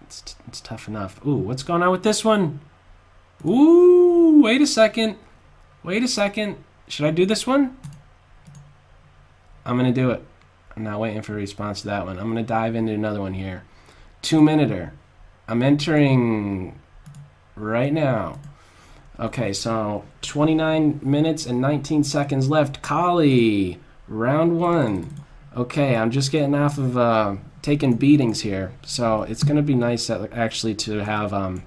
it's tough enough. Ooh, what's going on with this one? Ooh, wait a second. Wait a second. Should I do this one? I'm going to do it. I'm not waiting for a response to that one. I'm going to dive into another one here. 2-minuter. I'm entering right now. Okay, so 29 minutes and 19 seconds left. Kali, round 1. Okay, I'm just getting off of taking beatings here. So it's going to be nice actually to have I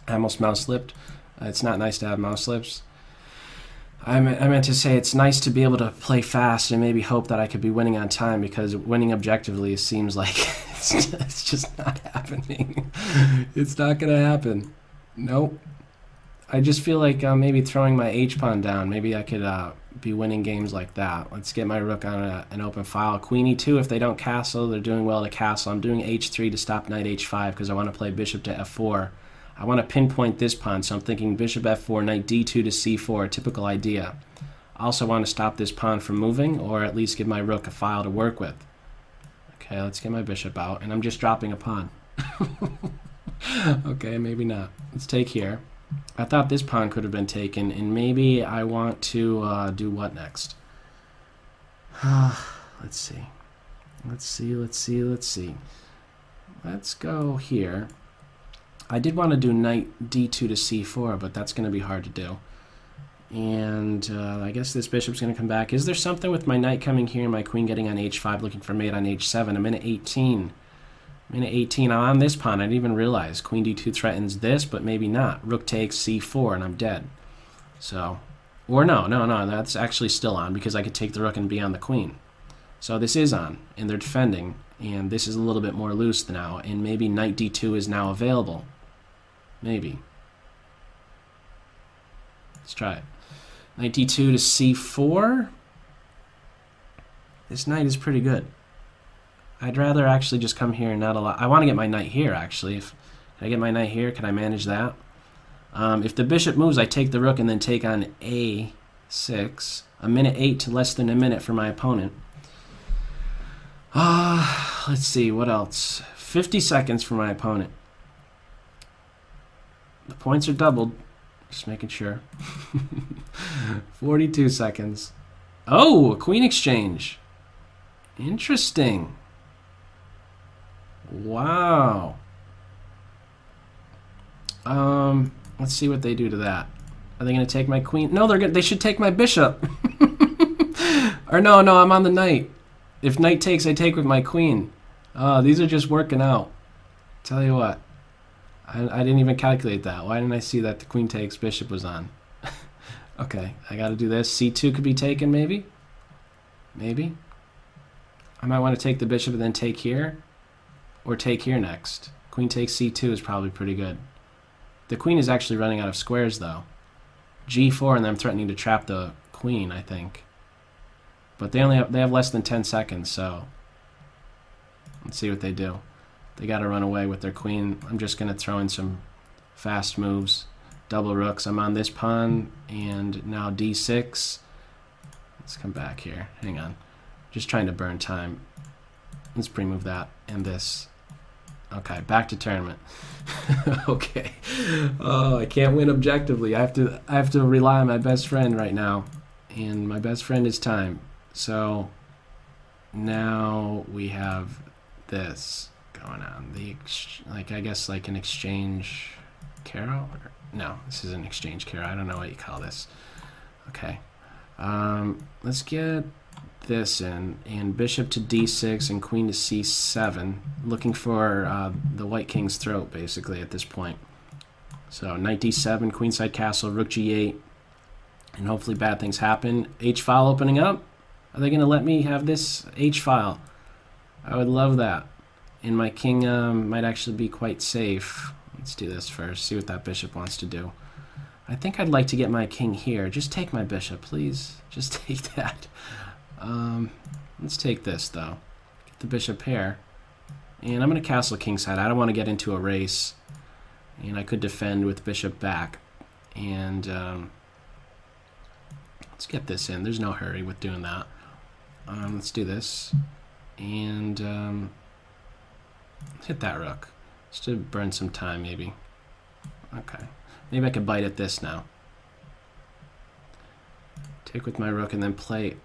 almost mouse slipped. It's not nice to have mouse slips. I meant to say it's nice to be able to play fast and maybe hope that I could be winning on time, because winning objectively seems like it's just not happening. It's not going to happen. Nope. I just feel like maybe throwing my H-pawn down. Maybe I could be winning games like that. Let's get my rook on an open file. Queen E2 if they don't castle. They're doing well to castle. I'm doing H3 to stop knight H5 because I want to play bishop to F4. I want to pinpoint this pawn, so I'm thinking bishop F4, knight D2 to C4, typical idea. I also want to stop this pawn from moving, or at least give my rook a file to work with. Okay, let's get my bishop out, and I'm just dropping a pawn. Okay, maybe not. Let's take here. I thought this pawn could have been taken, and maybe I want to do what next? Let's see. Let's go here. I did want to do knight D2 to C4, but that's going to be hard to do. And I guess this bishop's going to come back. Is there something with my knight coming here and my queen getting on H5, looking for mate on H7? I'm in at 18. I'm on this pawn. I didn't even realize. Queen D2 threatens this, but maybe not. Rook takes C4, and I'm dead. So, or no, that's actually still on, because I could take the rook and be on the queen. So this is on, and they're defending, and this is a little bit more loose now, and maybe knight D2 is now available. Maybe. Let's try it. Knight D2 to C4. This knight is pretty good. I'd rather actually just come here and not allow... I want to get my knight here, actually. Can I get my knight here? Can I manage that? If the bishop moves, I take the rook and then take on A6. A minute 8 to less than a minute for my opponent. Let's see, what else? 50 seconds for my opponent. The points are doubled. Just making sure. 42 seconds. Oh, a queen exchange. Interesting. Wow. Let's see what they do to that. Are they going to take my queen? No, they should take my bishop. Or no, I'm on the knight. If knight takes, I take with my queen. These are just working out. Tell you what. I didn't even calculate that. Why didn't I see that the queen takes, bishop was on? Okay, I got to do this. C2 could be taken, maybe? Maybe. I might want to take the bishop and then take here. Or take here next. Queen takes C2 is probably pretty good. The queen is actually running out of squares, though. G4, and I'm threatening to trap the queen, I think. But they have less than 10 seconds, so let's see what they do. They got to run away with their queen. I'm just going to throw in some fast moves. Double rooks. I'm on this pawn, and now D6. Let's come back here. Hang on. Just trying to burn time. Let's pre-move that and this. Okay, back to tournament. Okay. Oh, I can't win objectively. I have to rely on my best friend right now, and my best friend is time. So now we have this going on. I guess like an exchange Caro? No, this is an exchange Caro. I don't know what you call this. Okay. Let's get this in, and bishop to D6 and queen to C7, looking for the white king's throat, basically, at this point. So knight D7, queenside castle, rook G8, and hopefully bad things happen. H-file opening up. Are they going to let me have this H-file? I would love that. And my king might actually be quite safe. Let's do this first, see what that bishop wants to do. I think I'd like to get my king here. Just take my bishop, please. Just take that. Let's take this, though. Get the bishop here. And I'm going to castle kingside. I don't want to get into a race. And I could defend with bishop back. And let's get this in. There's no hurry with doing that. Let's do this. And Let's hit that rook. Just to burn some time, maybe. Okay. Maybe I could bite at this now. Take with my rook and then play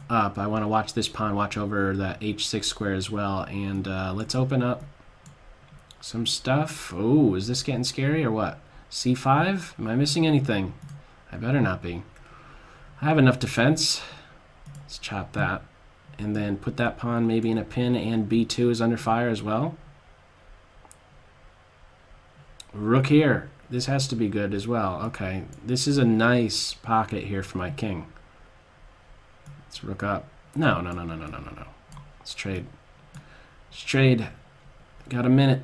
up. I want to watch this pawn, watch over that h6 square as well. And let's open up some stuff. Oh, is this getting scary or what? c5? Am I missing anything? I better not be. I have enough defense. Let's chop that. And then put that pawn maybe in a pin, and b2 is under fire as well. Rook here. This has to be good as well. Okay, this is a nice pocket here for my king. Let's rook up. No. Let's trade. Let's trade. Got a minute.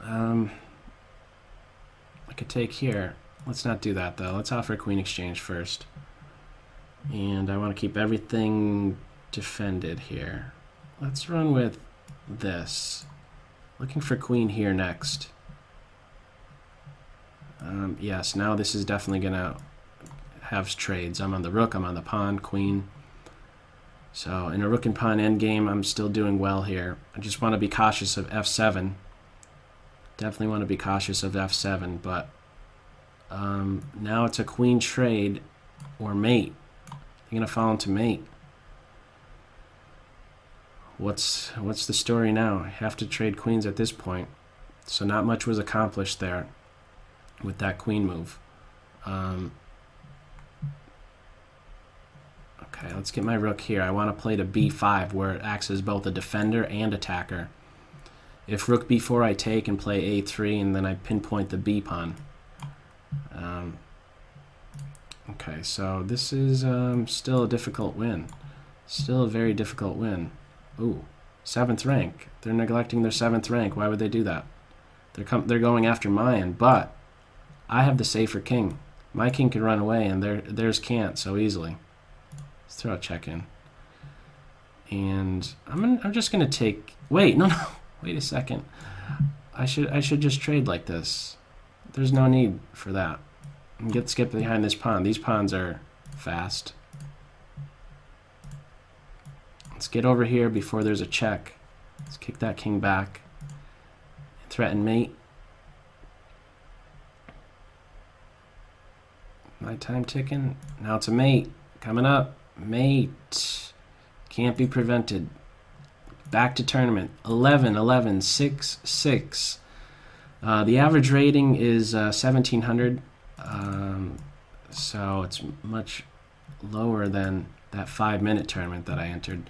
I could take here. Let's not do that though. Let's offer a queen exchange first. And I want to keep everything defended here. Let's run with this. Looking for queen here next. Yes, now this is definitely going to have trades. I'm on the rook, I'm on the pawn, queen. So in a rook and pawn endgame, I'm still doing well here. I just want to be cautious of f7. Definitely want to be cautious of f7, but now it's a queen trade or mate. I'm going to fall into mate. What's the story now? I have to trade queens at this point. So not much was accomplished there with that queen move. Okay, let's get my rook here. I want to play to b5 where it acts as both a defender and attacker. If rook b4 I take and play a3 and then I pinpoint the b pawn. Okay, so this is still a difficult win. Still a very difficult win. Ooh, 7th rank. They're neglecting their 7th rank. Why would they do that? They're going after mine, but I have the safer king. My king can run away, and theirs can't so easily. Let's throw a check in. And I'm just gonna take. Wait, no. Wait a second. I should just trade like this. There's no need for that. Let's get behind this pawn. These pawns are fast. Let's get over here before there's a check. Let's kick that king back. Threaten mate. My time ticking. Now it's a mate. Coming up. Mate. Can't be prevented. Back to tournament. 11, 11, 6, 6. The average rating is 1,700. So it's much lower than that 5-minute tournament that I entered.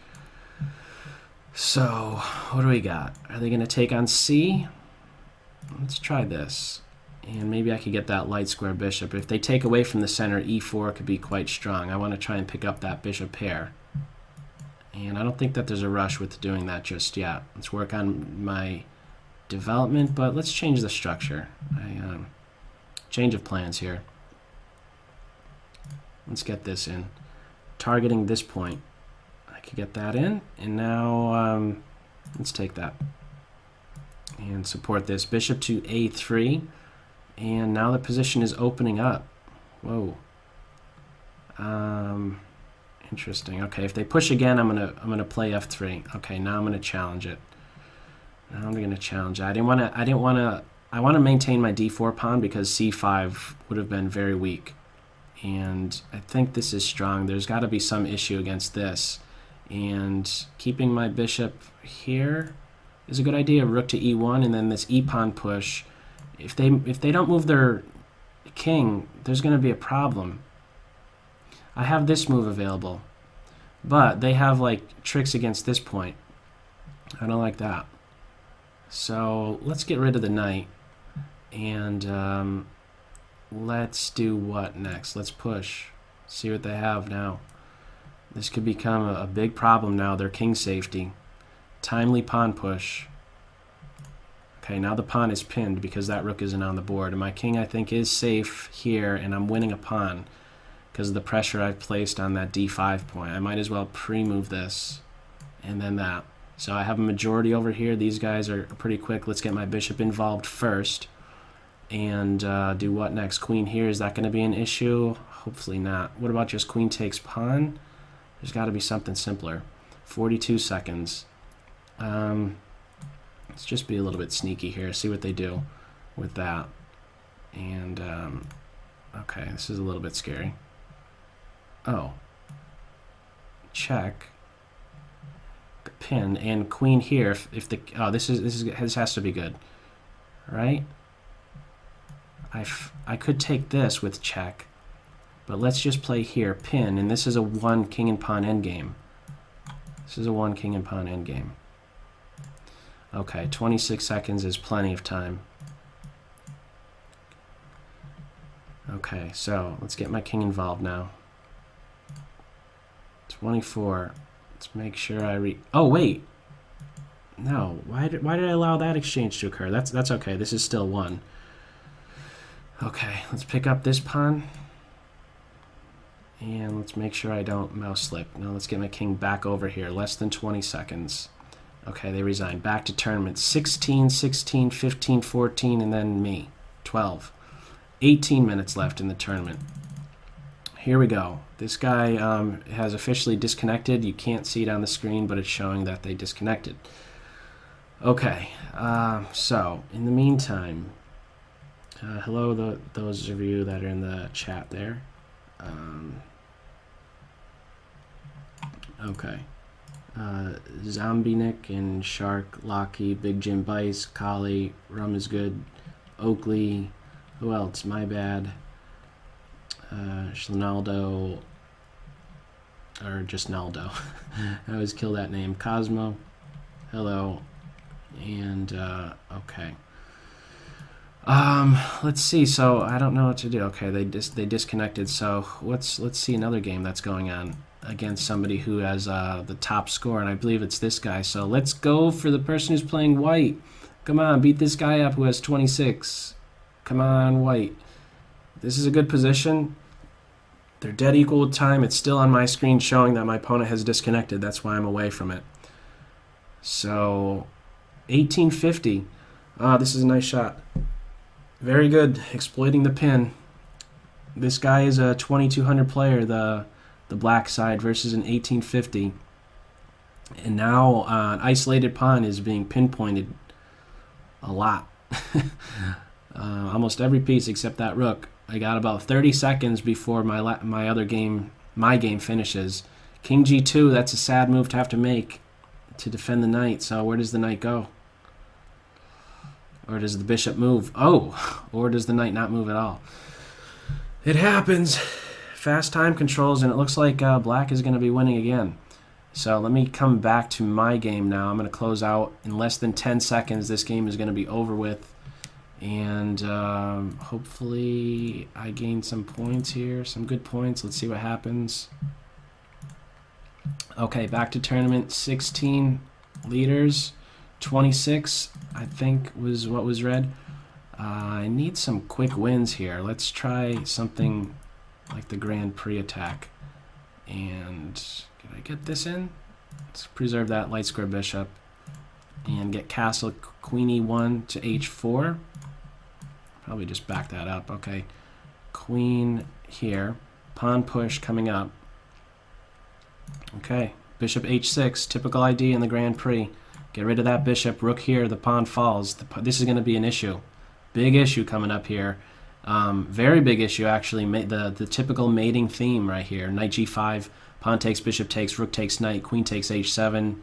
So what do we got? Are they going to take on C? Let's try this. And maybe I could get that light square bishop. If they take away from the center, e4 could be quite strong. I want to try and pick up that bishop pair. And I don't think that there's a rush with doing that just yet. Let's work on my development, but let's change the structure. Change of plans here. Let's get this in. Targeting this point. I could get that in. And now let's take that. And support this. Bishop to a3. And now the position is opening up. Whoa. Interesting. Okay, if they push again, I'm gonna play f3. Okay, now I'm gonna challenge it. Now I'm gonna challenge it. I want to maintain my d4 pawn because c5 would have been very weak. And I think this is strong. There's got to be some issue against this. And keeping my bishop here is a good idea. Rook to e1 and then this e pawn push. If they don't move their king, there's going to be a problem. I have this move available, but they have like tricks against this point. I don't like that. So let's get rid of the knight. And let's do what next? Let's push. See what they have now. This could become a big problem now. Their king safety. Timely pawn push. Okay, now the pawn is pinned because that rook isn't on the board. And my king, I think, is safe here, and I'm winning a pawn because of the pressure I've placed on that d5 point. I might as well pre-move this and then that. So I have a majority over here. These guys are pretty quick. Let's get my bishop involved first. And do what next? Queen here. Is that going to be an issue? Hopefully not. What about just queen takes pawn? There's got to be something simpler. 42 seconds. Let's just be a little bit sneaky here, see what they do with that. And, okay, this is a little bit scary. Oh. Check. Pin and queen here. If the this has to be good, right? I could take this with check, but let's just play here pin, and this is a 1 king and pawn endgame. This is a 1 king and pawn endgame. Okay, 26 seconds is plenty of time. Okay, so let's get my king involved now. 24. Let's make sure I oh wait, no. Why did I allow that exchange to occur? That's okay. This is still 1. Okay, let's pick up this pawn, and let's make sure I don't mouse slip. Now let's get my king back over here. Less than 20 seconds. Okay, they resign. Back to tournament. 16, 16, 15, 14, and then me. 12. 18 minutes left in the tournament. Here we go. This guy has officially disconnected. You can't see it on the screen, but it's showing that they disconnected. Okay, so in the meantime, hello those of you that are in the chat there. Okay. Zombie Nick and Shark, Locky, Big Jim Bice, Collie, Rum is Good, Oakley, who else? My Bad. Schlinaldo, or just Naldo. I always kill that name. Cosmo, hello, and okay. Let's see. So I don't know what to do. Okay, they disconnected. So let's see another game that's going on against somebody who has the top score, and I believe it's this guy. So let's go for the person who's playing white. Come on, beat this guy up who has 26. Come on, white. This is a good position. They're dead equal with time. It's still on my screen showing that my opponent has disconnected. That's why I'm away from it. So, 1850. This is a nice shot. Very good. Exploiting the pin. This guy is a 2200 player, the black side, versus an 1850. And now an isolated pawn is being pinpointed a lot. Almost every piece except that rook. I got about 30 seconds before my game finishes. King G2, that's a sad move to have to make to defend the knight. So where does the knight go? Or does the bishop move? Oh, or does the knight not move at all? It happens. Fast time controls, and it looks like black is going to be winning again. So let me come back to my game now. I'm going to close out in less than 10 seconds. This game is going to be over with. And hopefully I gain some points here, some good points. Let's see what happens. Okay, back to tournament. 16 leaders, 26 I think was what was read. I need some quick wins here. Let's try something like the Grand Prix attack. And can I get this in? Let's preserve that light square bishop and get castle queen e1 to h4. Probably just back that up. Okay, queen here, pawn push coming up. Okay, bishop h6, typical ID in the Grand Prix. Get rid of that bishop. Rook here, the pawn falls. This is going to be an issue. Big issue coming up here. Very big issue, actually. The typical mating theme right here. Knight g5, pawn takes, bishop takes, rook takes knight, queen takes h7,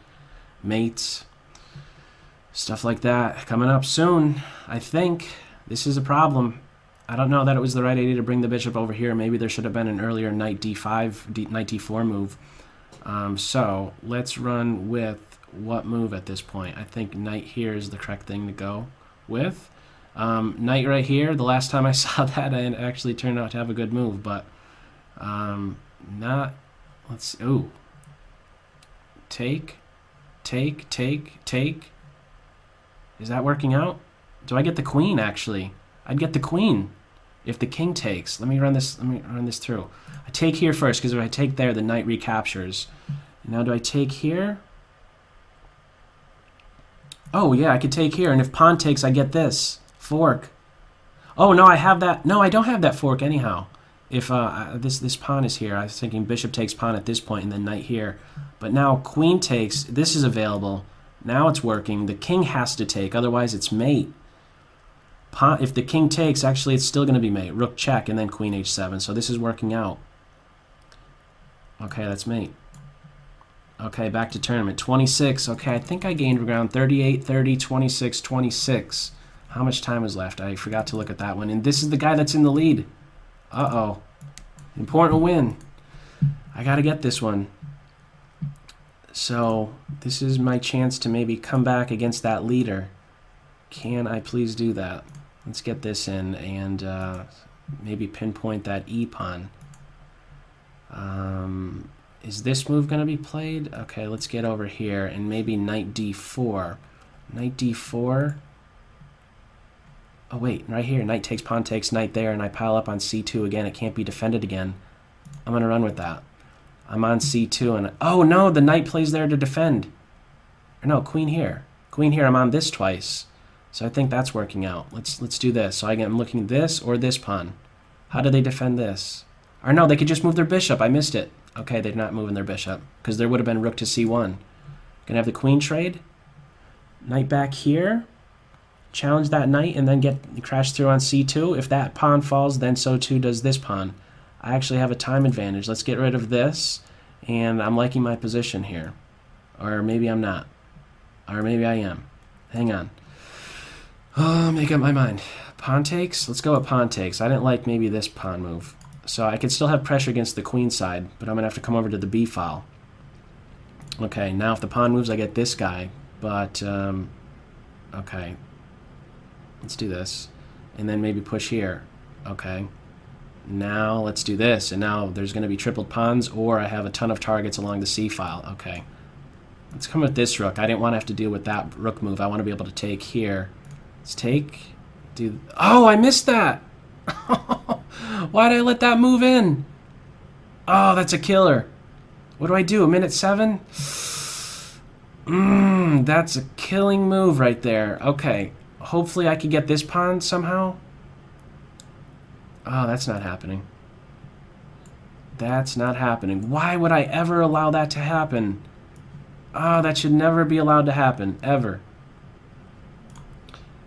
mates. Stuff like that coming up soon, I think. This is a problem. I don't know that it was the right idea to bring the bishop over here. Maybe there should have been an earlier knight d5, knight d4 move. So let's run with what move at this point? I think knight here is the correct thing to go with. Knight right here. The last time I saw that, I actually turned out to have a good move, but not. Let's. Ooh. Take. Is that working out? Do I get the queen, actually? I'd get the queen if the king takes. Let me run this through. I take here first, because if I take there, the knight recaptures. Now do I take here? Oh, yeah, I could take here, and if pawn takes, I get this. Fork. Oh, no, I have that. No, I don't have that fork anyhow. If this pawn is here, I was thinking bishop takes pawn at this point, and then knight here. But now queen takes. This is available. Now it's working. The king has to take, otherwise it's mate. Pawn, if the king takes, actually it's still going to be mate. Rook check and then queen h7. So this is working out. Okay, that's mate. Okay, back to tournament. 26. Okay, I think I gained ground. 38, 30, 26, 26. How much time is left? I forgot to look at that one. And this is the guy that's in the lead. Uh-oh. Important win. I got to get this one. So this is my chance to maybe come back against that leader. Can I please do that? Let's get this in and maybe pinpoint that e-pawn. Is this move going to be played? Okay, let's get over here and maybe knight d4. Knight d4. Oh, wait, right here. Knight takes, pawn takes, knight there, and I pile up on c2 again. It can't be defended again. I'm going to run with that. I'm on c2, and... Oh, no, the knight plays there to defend. Or no, queen here. Queen here, I'm on this twice. So I think that's working out. Let's do this. So I'm looking at this or this pawn. How do they defend this? Or no, they could just move their bishop. I missed it. Okay, they're not moving their bishop, because there would have been rook to c1. Gonna have the queen trade. Knight back here. Challenge that knight and then get crash through on c2. If that pawn falls, then so too does this pawn. I actually have a time advantage. Let's get rid of this, and I'm liking my position here. Or maybe I'm not. Or maybe I am. Hang on. Oh, make up my mind. Pawn takes? Let's go with pawn takes. I didn't like maybe this pawn move. So I could still have pressure against the queen side, but I'm going to have to come over to the b file. Okay, now if the pawn moves, I get this guy. But, okay. Let's do this. And then maybe push here. Okay. Now let's do this. And now there's going to be tripled pawns, or I have a ton of targets along the c file. Okay. Let's come with this rook. I didn't want to have to deal with that rook move. I want to be able to take here. Let's take. Do. Oh, I missed that. Why did I let that move in? Oh, that's a killer. What do I do? A minute 7? That's a killing move right there. Okay. Hopefully I can get this pawn somehow. Oh, that's not happening. That's not happening. Why would I ever allow that to happen? Oh, that should never be allowed to happen, ever.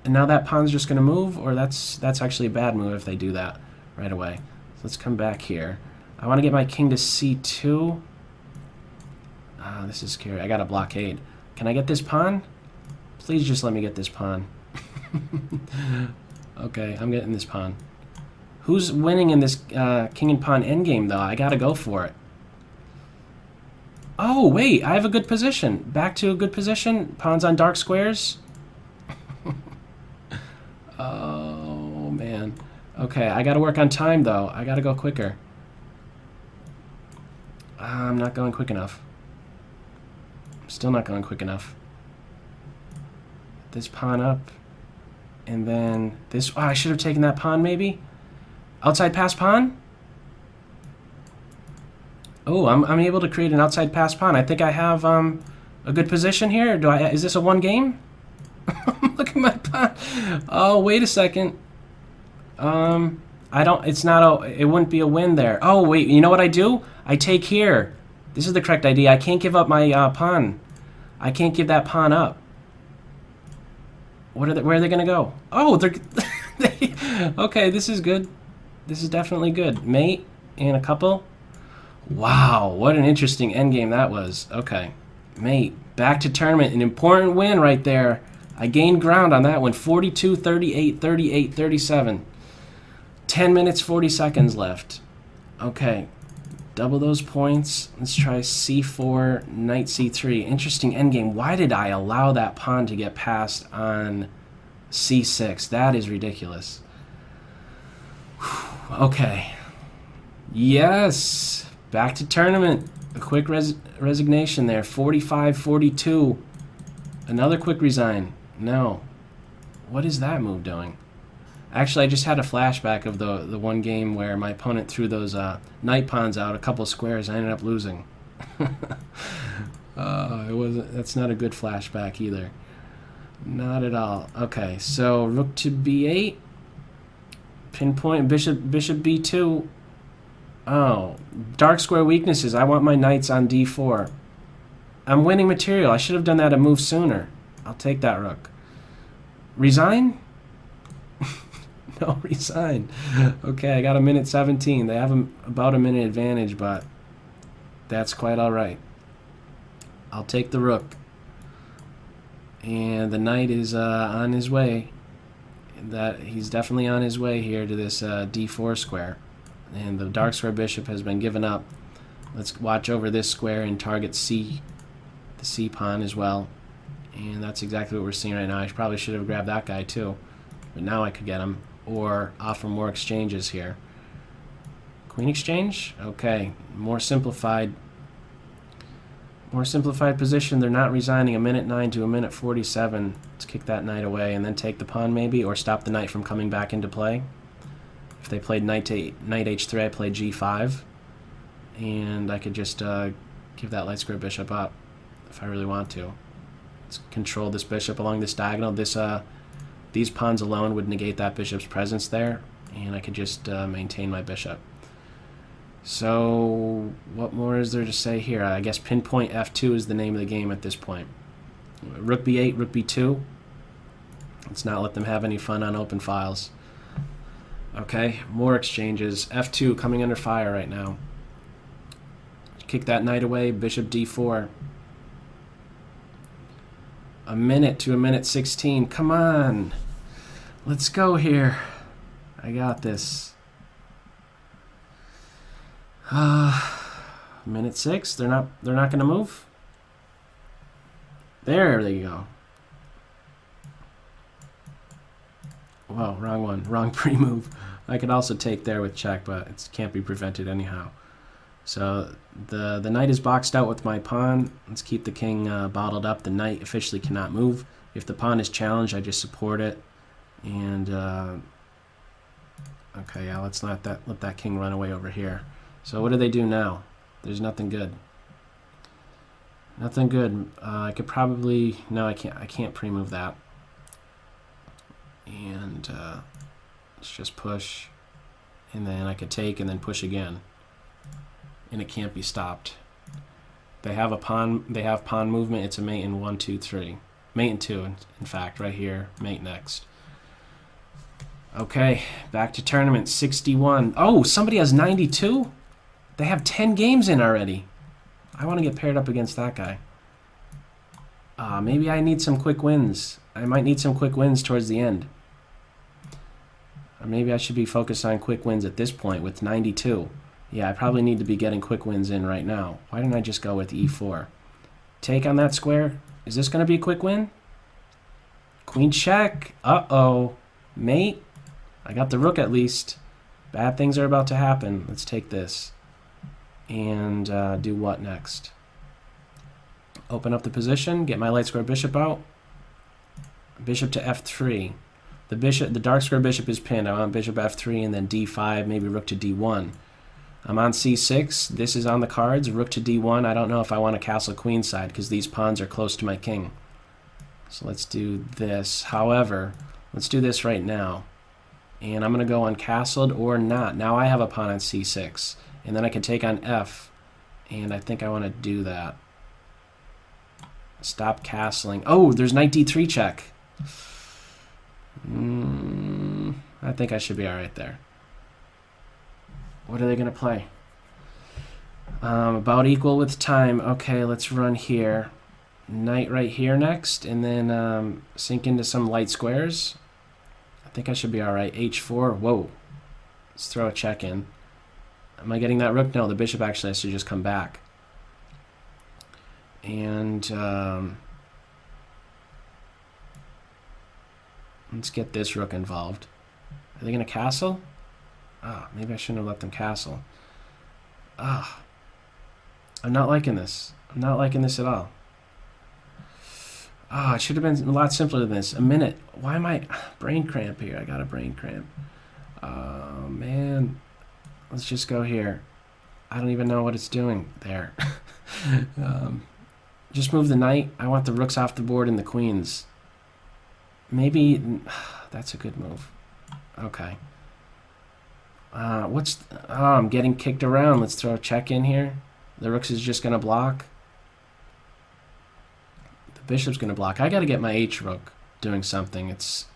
And now that pawn's just going to move, or that's actually a bad move if they do that right away. So let's come back here. I want to get my king to c2. Ah, this is scary. I got a blockade. Can I get this pawn? Please just let me get this pawn. Okay, I'm getting this pawn. Who's winning in this king and pawn endgame, though? I gotta go for it. Oh, wait, I have a good position. Back to a good position. Pawns on dark squares. Oh, man. Okay, I gotta work on time, though. I gotta go quicker. I'm not going quick enough. I'm still not going quick enough. This pawn up. And then this... Oh, I should have taken that pawn, maybe? Outside pass pawn? Oh, I'm able to create an outside pass pawn. I think I have a good position here. Is this a one game? Look at my pawn. Oh, wait a second. It wouldn't be a win there. Oh, wait, you know what I do? I take here. This is the correct idea. I can't give up my pawn. I can't give that pawn up. Where are they going to go? Oh, they're... Okay, this is good. This is definitely good. Mate and a couple. Wow, what an interesting endgame that was. Okay, mate, back to tournament. An important win right there. I gained ground on that one. 42, 38, 38, 37. 10 minutes, 40 seconds left. Okay, double those points. Let's try c4, knight c3. Interesting endgame. Why did I allow that pawn to get passed on c6? That is ridiculous. Okay. Yes. Back to tournament. A quick resignation there. 45, 42. Another quick resign. No. What is that move doing? Actually, I just had a flashback of the one game where my opponent threw those knight pawns out a couple squares. I ended up losing. That's not a good flashback either. Not at all. Okay, so rook to b8. Pinpoint bishop b2. Oh, dark square weaknesses. I want my knights on d4. I'm winning material. I should have done that a move sooner. I'll take that rook. Resign? No, resign. Okay, I got a minute 17. They have about a minute advantage, but that's quite all right. I'll take the rook. And the knight is on his way. He's definitely on his way here to this d4 square. And the dark square bishop has been given up. Let's watch over this square and target C, the C pawn as well. And that's exactly what we're seeing right now. I probably should have grabbed that guy too. But now I could get him. Or offer more exchanges here. Queen exchange? Okay. More simplified position. They're not resigning. A minute 9 to a minute 47. Let's kick that knight away and then take the pawn maybe, or stop the knight from coming back into play. If they played knight h3, I played g5. And I could just give that light square bishop up if I really want to. Let's control this bishop along this diagonal. These pawns alone would negate that bishop's presence there, and I could just maintain my bishop. So what more is there to say here? I guess pinpoint f2 is the name of the game at this point. Rook b8, rook b2. Let's not let them have any fun on open files. Okay, more exchanges. f2 coming under fire right now. Kick that knight away, bishop d4. A minute to a minute 16. Come on. Let's go here. I got this. Minute 6. They're not going to move. There they go. Whoa, wrong one. Wrong pre-move. I could also take there with check, but it can't be prevented anyhow. So the knight is boxed out with my pawn. Let's keep the king bottled up. The knight officially cannot move. If the pawn is challenged, I just support it. And okay, yeah, let's not let that king run away over here. So what do they do now? There's nothing good. Nothing good. I could probably I can't pre-move that. And let's just push, and then I could take and then push again. And it can't be stopped. They have pawn movement. It's a mate in 1, 2, 3. Mate in 2, in fact, right here. Mate next. Okay, back to tournament. 61. Oh, somebody has 92? They have 10 games in already. I want to get paired up against that guy. Maybe I need some quick wins. I might need some quick wins towards the end. Or maybe I should be focused on quick wins at this point with 92. Yeah, I probably need to be getting quick wins in right now. Why didn't I just go with e4? Take on that square. Is this going to be a quick win? Queen check. Uh-oh. Mate. I got the rook at least. Bad things are about to happen. Let's take this. And do what next? Open up the position. Get my light square bishop out. Bishop to f3. The dark square bishop is pinned. I want bishop f3 and then d5, maybe rook to d1. I'm on c6. This is on the cards. Rook to d1. I don't know if I want to castle queenside because these pawns are close to my king. So let's do this. However, let's do this right now. And I'm going to go uncastled or not. Now I have a pawn on c6. And then I can take on f. And I think I want to do that. Stop castling. Oh, there's knight d3 check. I think I should be alright there. What are they going to play? About equal with time. Okay, let's run here. Knight right here next, and then sink into some light squares. I think I should be alright. h4. Whoa. Let's throw a check in. Am I getting that rook? No, the bishop actually has to just come back. And let's get this rook involved. Are they going to castle? Ah, maybe I shouldn't have let them castle. Ah, I'm not liking this. I'm not liking this at all. Ah, it should have been a lot simpler than this. A minute. Why am I... Brain cramp here. I got a brain cramp. Oh, man. Let's just go here. I don't even know what it's doing there. Just move the knight. I want the rooks off the board and the queens. Maybe... That's a good move. Okay. Oh, I'm getting kicked around. Let's throw a check in here. The rooks is just going to block. Bishop's gonna block. I gotta get my H rook doing something. It's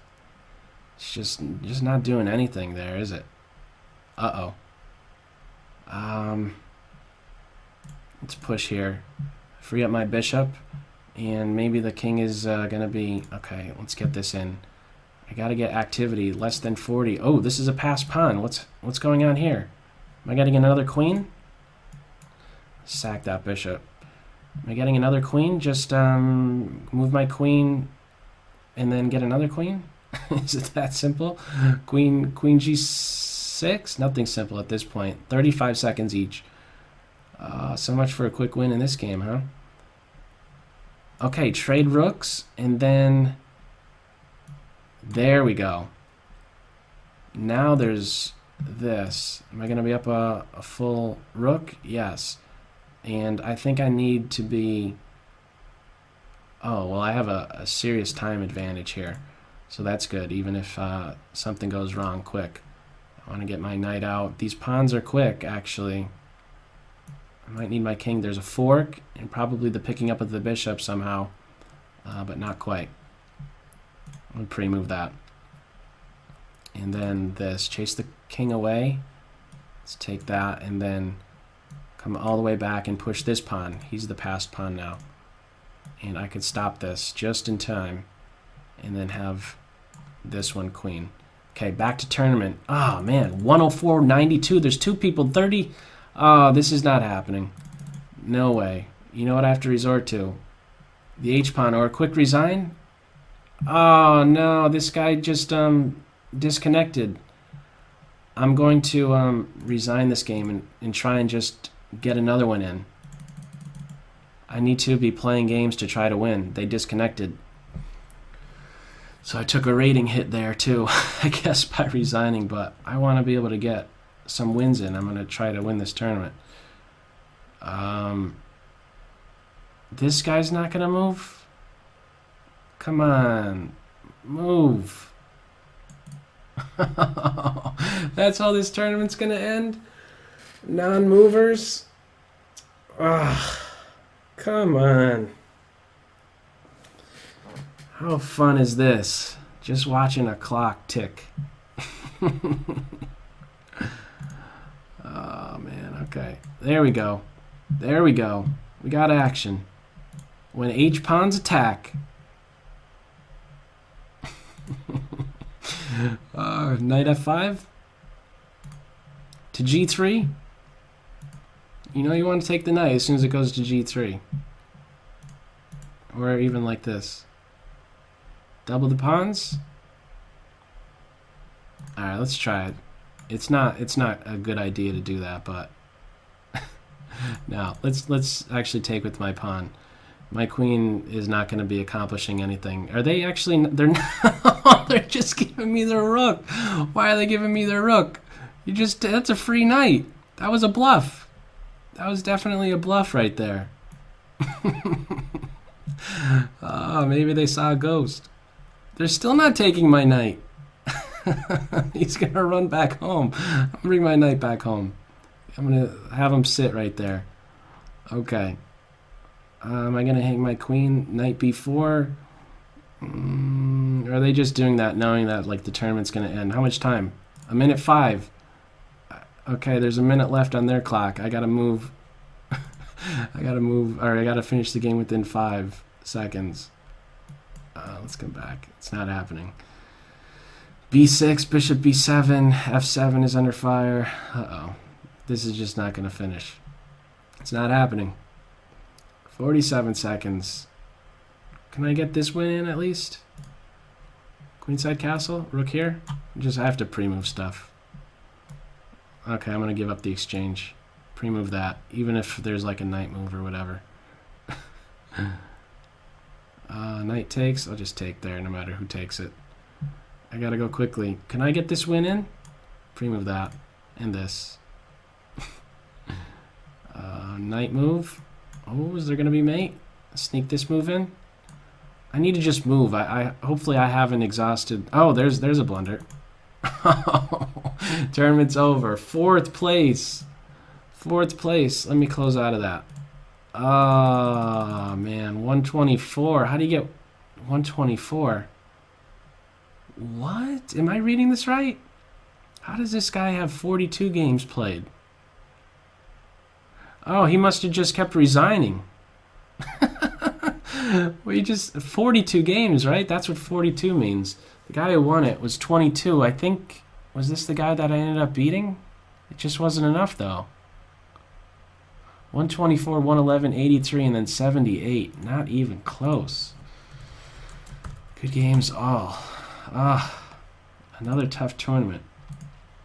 just not doing anything there, is it? Uh-oh. Let's push here. Free up my bishop. And maybe the king is gonna be... Okay, let's get this in. I gotta get activity. Less than 40. Oh, this is a passed pawn. What's going on here? Am I getting another queen? Sack that bishop. Am I getting another queen? Just move my queen and then get another queen? Is it that simple? Queen g6? Nothing simple at this point. 35 seconds each. So much for a quick win in this game, huh? Okay, trade rooks, and then... There we go. Now there's this. Am I going to be up a full rook? Yes. And I think I need to be... Oh, well, I have a serious time advantage here. So that's good, even if something goes wrong quick. I want to get my knight out. These pawns are quick, actually. I might need my king. There's a fork, and probably the picking up of the bishop somehow. But not quite. I'm going to pre-move that. And then this. Chase the king away. Let's take that, and then... come all the way back and push this pawn. He's the passed pawn now. And I could stop this just in time. And then have this one queen. Okay, back to tournament. Oh, man. 104.92. There's two people. 30. Oh, this is not happening. No way. You know what I have to resort to? The H-pawn or a quick resign? Oh, no. This guy just disconnected. I'm going to resign this game and try and just... get another one in. I need to be playing games to try to win. They disconnected. So I took a rating hit there too, I guess, by resigning, but I want to be able to get some wins in. I'm going to try to win this tournament. This guy's not going to move? Come on. Move. That's how this tournament's going to end? Non-movers? Ugh. Come on. How fun is this? Just watching a clock tick. Oh, man. Okay. There we go. There we go. We got action. When H-pawns attack. Knight F5? To G3? You know you want to take the knight as soon as it goes to G3. Or even like this. Double the pawns? Alright, let's try it. It's not a good idea to do that, but now let's actually take with my pawn. My queen is not going to be accomplishing anything. Are they actually... They're not, they're just giving me their rook. Why are they giving me their rook? That's a free knight. That was a bluff. That was definitely a bluff right there. Oh, maybe they saw a ghost. They're still not taking my knight. He's going to run back home. I'm going to bring my knight back home. I'm going to have him sit right there. Okay. Am I going to hang my queen? Knight b4? Are they just doing that knowing that like the tournament's going to end? How much time? 1:05. Okay, there's a minute left on their clock. I gotta move. I gotta finish the game within 5 seconds. Let's come back. It's not happening. B6, bishop b7, f7 is under fire. Uh-oh. This is just not gonna finish. It's not happening. 47 seconds. Can I get this win in at least? Queenside castle, rook here. I have to pre-move stuff. Okay, I'm going to give up the exchange. Pre-move that, even if there's like a knight move or whatever. Knight takes. I'll just take there no matter who takes it. I got to go quickly. Can I get this win in? Pre-move that. And this. Knight move. Oh, is there going to be mate? Sneak this move in. I need to just move. Hopefully I haven't exhausted... Oh, there's a blunder. Tournament's over. Fourth place. Let me close out of that. Oh, man. 124. How do you get 124? What? Am I reading this right? How does this guy have 42 games played? Oh, he must have just kept resigning. We just 42 games, right? That's what 42 means. The guy who won it was 22. I think, was this the guy that I ended up beating? It just wasn't enough, though. 124, 111, 83, and then 78. Not even close. Good games all. Ah, another tough tournament.